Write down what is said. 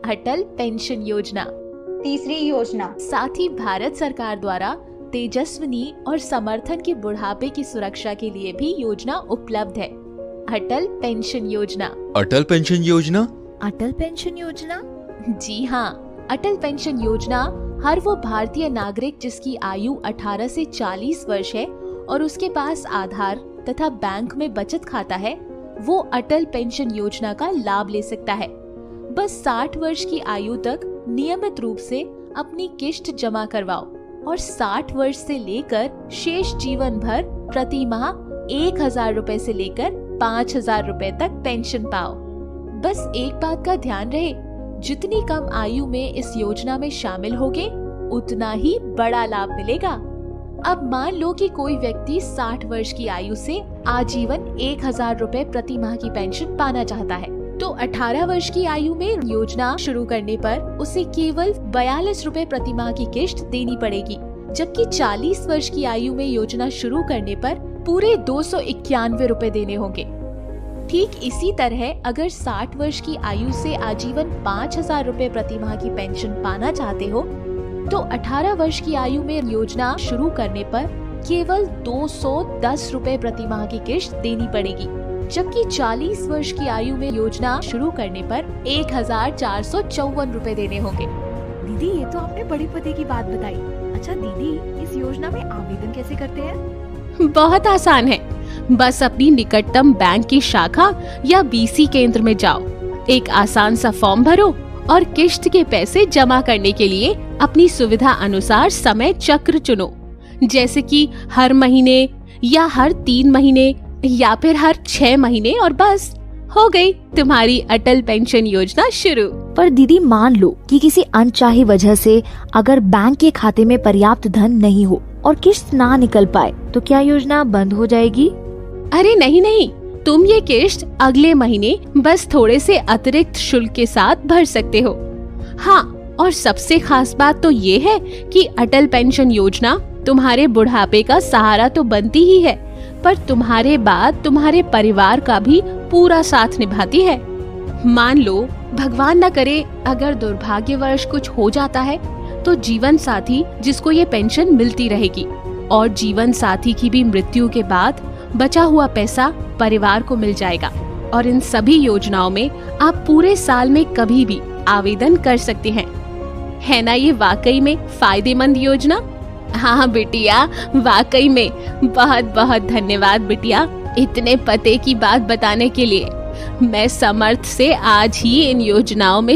अटल pension योजना। तीसरी योजना, साथ ही भारत सरकार द्वारा तेजस्विनी और समर्थन के बुढ़ापे की सुरक्षा के लिए भी योजना उपलब्ध है। अटल पेंशन योजना। अटल पेंशन योजना। अटल पेंशन योजना? जी हाँ, अटल पेंशन योजना हर वो भारतीय नागरिक जिसकी आयु 18 से 40 वर्ष है और उसके पास आधार तथा बैंक में बचत खाता है, वो अटल पेंशन योजना का लाभ ले सकता है। बस 60 वर्ष की आयु तक नियमित रूप से अपनी किश्त जमा करवाओ और 60 वर्ष से लेकर शेष जीवन भर प्रति माह 1,000 रुपए से लेकर 5,000 रुपए तक पेंशन पाओ। बस एक बात का ध्यान रहे, जितनी कम आयु में इस योजना में शामिल होगे उतना ही बड़ा लाभ मिलेगा। अब मान लो कि कोई व्यक्ति 60 वर्ष की आयु से आजीवन 1,000 रुपए प्रति माह की पेंशन पाना चाहता है, तो 18 वर्ष की आयु में योजना शुरू करने पर उसे केवल 42 रुपए प्रति माह की किश्त देनी पड़ेगी, जबकि 40 वर्ष की आयु में योजना शुरू करने पर पूरे 291 रुपए देने होंगे। ठीक इसी तरह अगर 60 वर्ष की आयु से आजीवन 5,000 रुपए प्रति माह की पेंशन पाना चाहते हो, तो 18 वर्ष की आयु में योजना शुरू करने पर केवल 210 रुपए प्रति माह की किश्त देनी पड़ेगी, जबकि 40 वर्ष की आयु में योजना शुरू करने पर 1,454 रुपए देने होंगे। दीदी, ये तो आपने बड़े पते की बात बताई। अच्छा दीदी, इस योजना में आवेदन कैसे करते हैं? बहुत आसान है, बस अपनी निकटतम बैंक की शाखा या बीसी केंद्र में जाओ, एक आसान सा फॉर्म भरो और किश्त के पैसे जमा करने के लिए अपनी सुविधा अनुसार समय चक्र चुनो, जैसे कि हर महीने या हर 3 महीने या फिर हर 6 महीने, और बस हो गई तुम्हारी अटल पेंशन योजना शुरू। पर दीदी, मान लो कि किसी अनचाही वजह से अगर बैंक के खाते में पर्याप्त धन नहीं हो और किश्त ना निकल पाए, तो क्या योजना बंद हो जाएगी? अरे नहीं, तुम ये किश्त अगले महीने बस थोड़े से अतिरिक्त शुल्क के साथ भर सकते हो। हाँ, और सबसे खास बात तो ये है कि अटल पेंशन योजना तुम्हारे बुढ़ापे का सहारा तो बनती ही है, पर तुम्हारे बाद तुम्हारे परिवार का भी पूरा साथ निभाती है। मान लो भगवान न करे अगर दुर्भाग्यवश कुछ हो जाता है, तो जीवन साथी जिसको ये पेंशन मिलती रहेगी, और जीवन साथी की भी मृत्यु के बाद बचा हुआ पैसा परिवार को मिल जाएगा। और इन सभी योजनाओं में आप पूरे साल में कभी भी आवेदन कर सकते हैं। है ना ये वाकई में फायदेमंद योजना? हाँ बिटिया, वाकई में बहुत बहुत धन्यवाद बिटिया, इतने पते की बात बताने के लिए। मैं समर्थ से आज ही इन योजनाओं में